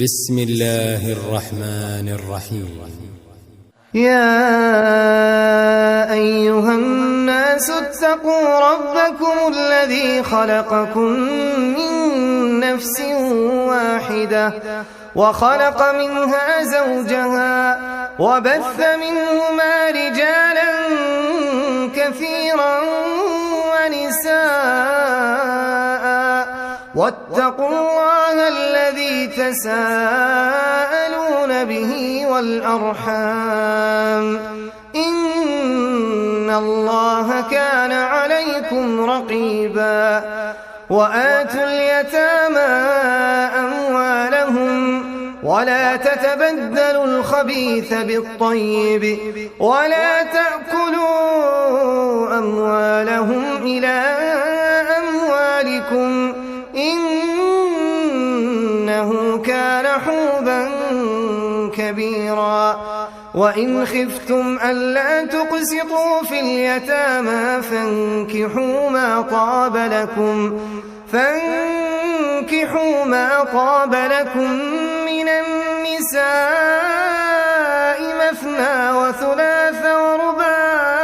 بسم الله الرحمن الرحيم. يا أيها الناس اتقوا ربكم الذي خلقكم من نفس واحدة وخلق منها زوجها وبث منهما رجالا كثيرا ونساء واتقوا الله الذي تساءلون به والأرحام إن الله كان عليكم رقيبا. وآتوا اليتامى أموالهم ولا تتبدلوا الخبيث بالطيب ولا تأكلوا أموالهم إلى أموالكم إنه كان حوبا كبيرا. وإن خفتم ألا تقسطوا في اليتامى فانكحوا ما طاب لكم من النساء مثنى وثلاث ورباع،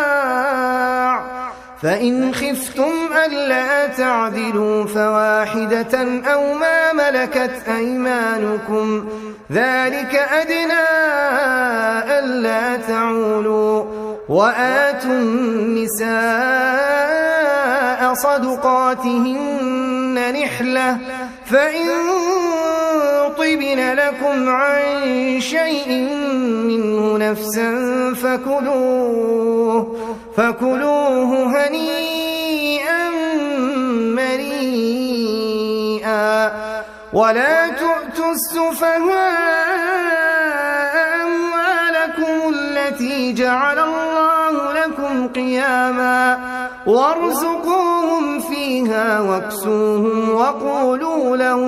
فإن خفتم ألا تعدلوا فواحدة أو ما ملكت أيمانكم ذلك أدنى ألا تعولوا. وآتوا النساء صدقاتهن نحلة فإن طبن لكم عن شيء منه نفسا فكلوه هنيئا مريئا. ولا تؤتوا السفهاء أموالكم التي جعل الله لكم قياما وارزقوهم فيها واكسوهم وقولوا لهم